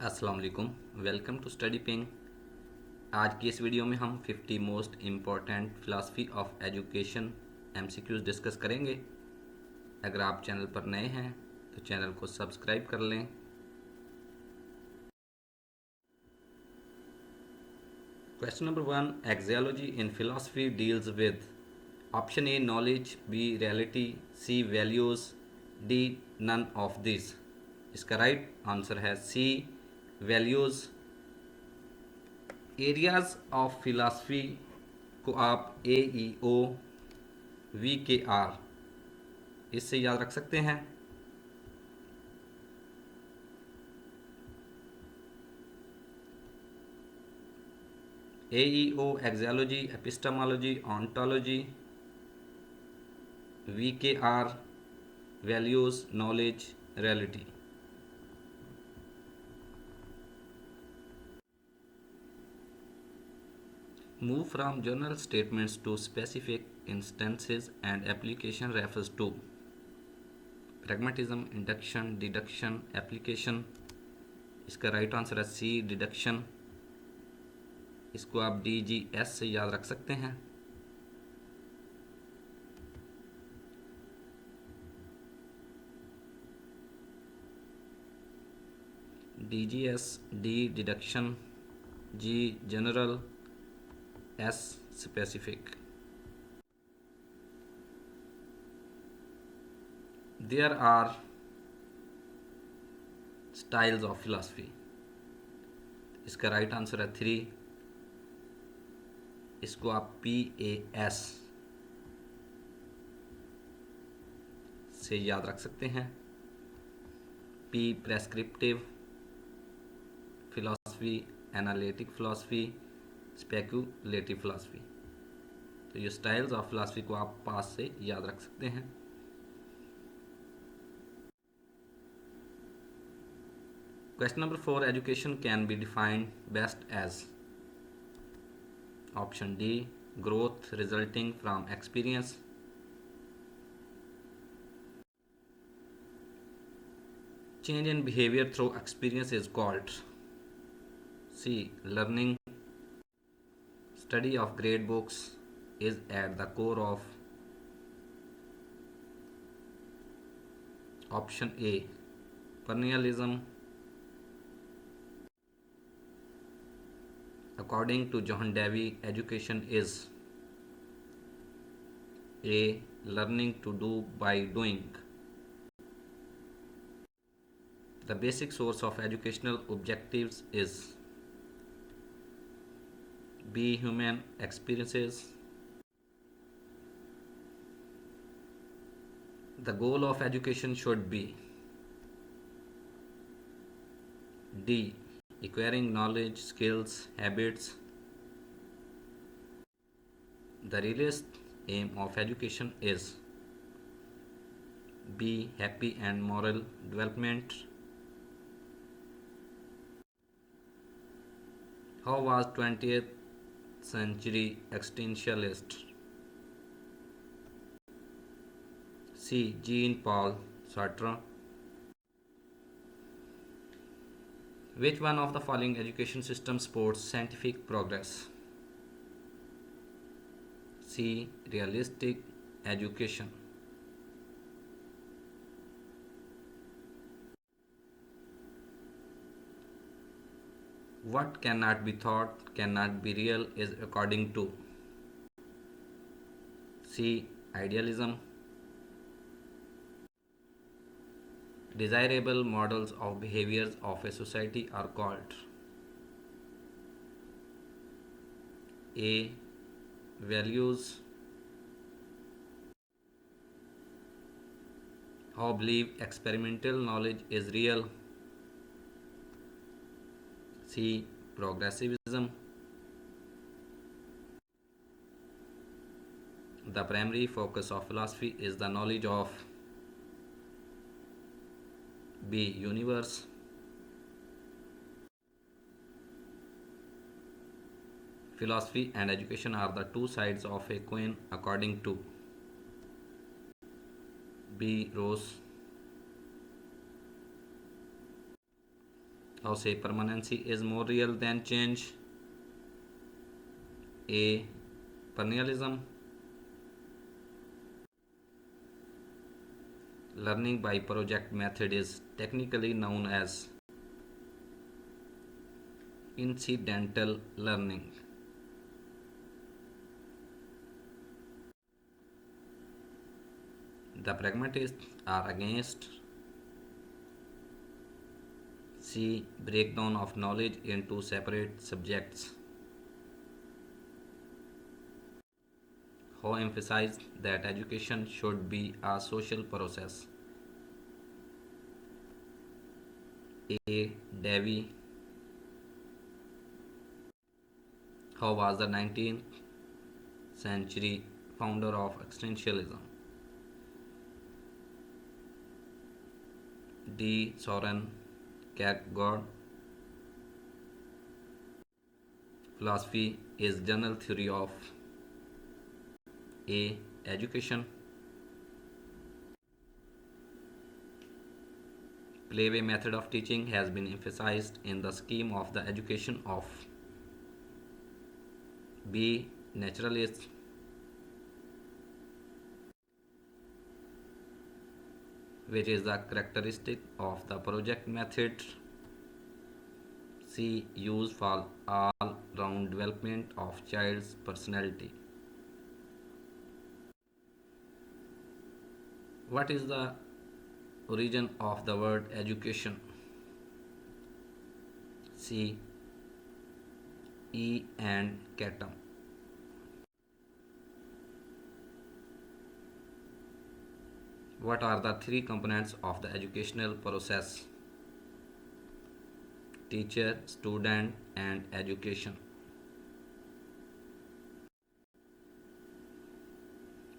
अस्सलाम वालेकुम। Welcome to study ping. आज की इस वीडियो में हम 50 most important philosophy of education MCQs discuss करेंगे। अगर आप चैनल पर नए हैं तो चैनल को सब्सक्राइब कर लें। Question number 1, axiology in philosophy deals with option A knowledge, B reality, C values, D none of this. इसका राइट आंसर है C values. Areas of philosophy को आप ए E O V K are इससे याद रख सकते हैं। A E O axiology, epistemology, ontology, V K R values, knowledge, reality. Move from general statements to specific instances and application refers to pragmatism, induction, deduction, application। इसका right answer है सी deduction. इसको आप D G S से याद रख सकते हैं। D G S, D deduction, G general, S specific. There are styles of philosophy. इसका राइट आंसर है 3। इसको आप पी ए एस से याद रख सकते हैं। P prescriptive philosophy, analytic philosophy, speculative philosophy. तो ये स्टाइल्स ऑफ फिलॉसफी को आप पास से याद रख सकते हैं। Question number 4, education can be defined best as option D growth resulting from experience, change in behavior through experience is called, C learning, study of great books is at the core of, option A perennialism। According to John Dewey, education is A learning to do by doing। The basic source of educational objectives is B human experiences। The goal of education should be D acquiring knowledge, skills, habits। The realist aim of education is B happy and moral development। How was 20th century existentialist? C Jean Paul Sartre। Which one of the following education system supports scientific progress? C realistic education। What cannot be thought cannot be real is according to C idealism। Desirable models of behaviors of a society are called A values। How believe experimental knowledge is real? C progressivism। The primary focus of philosophy is the knowledge of B universe। Philosophy and education are the two sides of a coin according to B Rose। How say permanency is more real than change? A. Perennialism. Learning by project method is technically known as incidental learning. The pragmatists are against C. Breakdown of knowledge into separate subjects. How emphasize that education should be a social process. A. Davy. How was the 19th century founder of existentialism? D. Soren Kierkegaard. Philosophy is general theory of A. Education. Playway method of teaching has been emphasized in the scheme of the education of B. Naturalists. Which is the characteristic of the project method? C. Use for all round development of child's personality. What is the origin of the word education? C. E and Chatham. What are the three components of the educational process? Teacher, student, and education.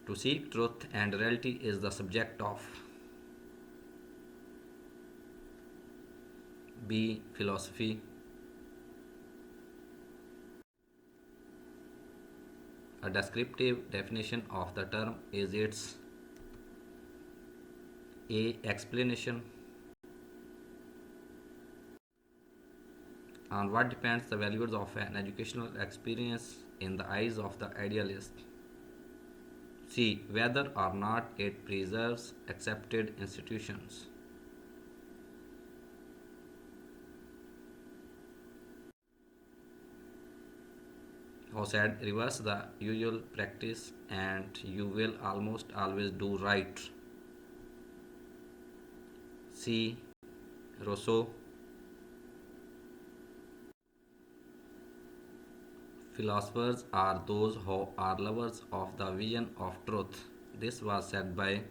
To seek truth and reality is the subject of B. Philosophy. A descriptive definition of the term is its A. Explanation. On what depends the values of an educational experience in the eyes of the idealist? C. Whether or not it preserves accepted institutions. How said reverse the usual practice and you will almost always do right. C. Rousseau. Philosophers are those who are lovers of the vision of truth. This was said by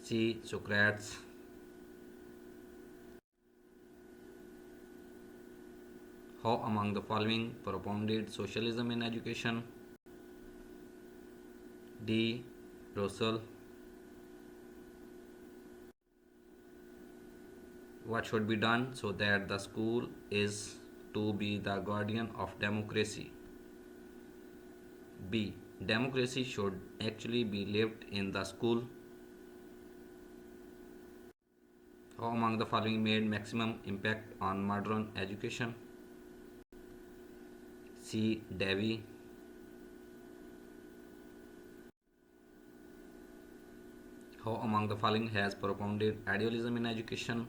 C. Socrates. How among the following propounded socialism in education? D. Russell. What should be done so that the school is to be the guardian of democracy? B. Democracy should actually be lived in the school. How among the following made maximum impact on modern education? C. Davy. How among the following has propounded idealism in education?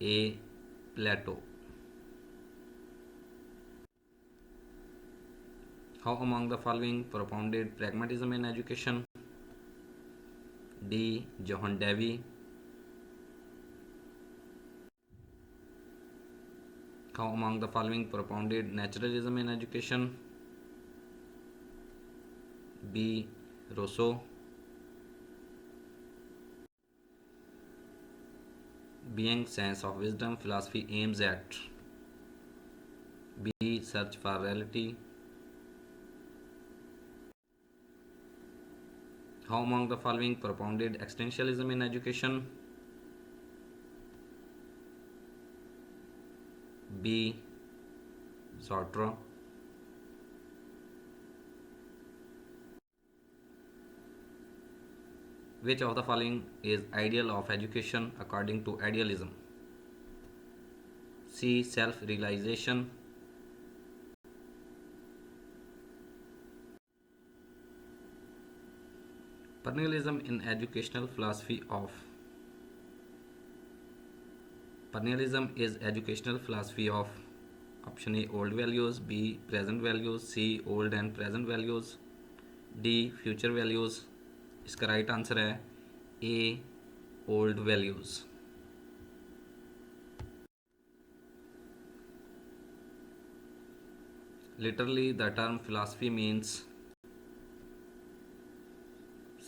A. Plato. How among the following propounded pragmatism in education? D. John Davy. How among the following propounded naturalism in education? B. Rousseau. Being sense of wisdom, philosophy aims at B. Search for reality. How among the following propounded existentialism in education? B. Sartre. Which of the following is ideal of education according to idealism? C. Self realization. Perennialism in educational philosophy of Perennialism is educational philosophy of option A old values, B present values, C old and present values, D future values. इसका right answer है A old values. Literally, the term philosophy means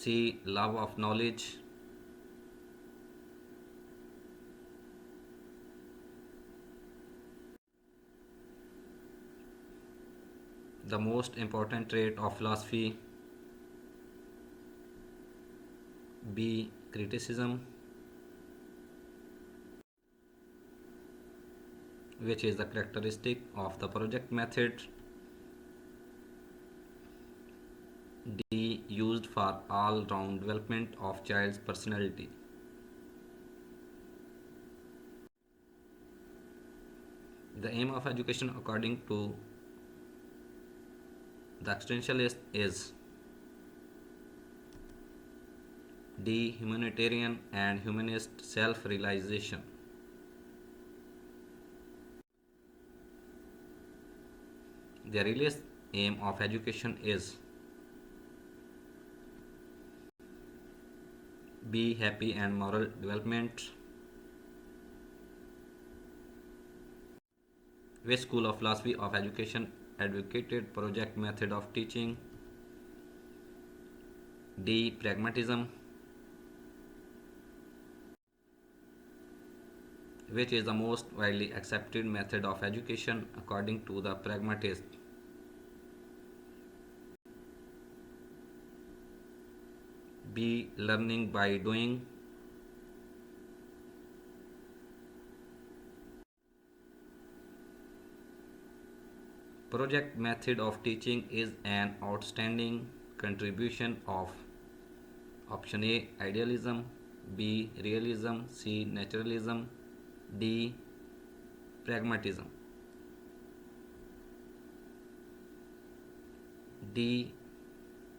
C. Love of knowledge, the most important trait of philosophy. B. Criticism, which is the characteristic of the project method. D. Used for all-round development of child's personality. The aim of education according to the existentialist is D. Humanitarian and humanist self-realization. The real aim of education is B. Happy and moral development. Which school of philosophy of education advocated project method of teaching? D. Pragmatism. Which is the most widely accepted method of education according to the pragmatist? B. Learning by doing. Project method of teaching is an outstanding contribution of option A. Idealism, B. Realism, C. Naturalism, D. Pragmatism. D.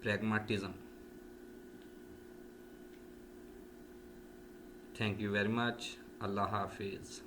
Pragmatism. Thank you very much. Allah Hafiz.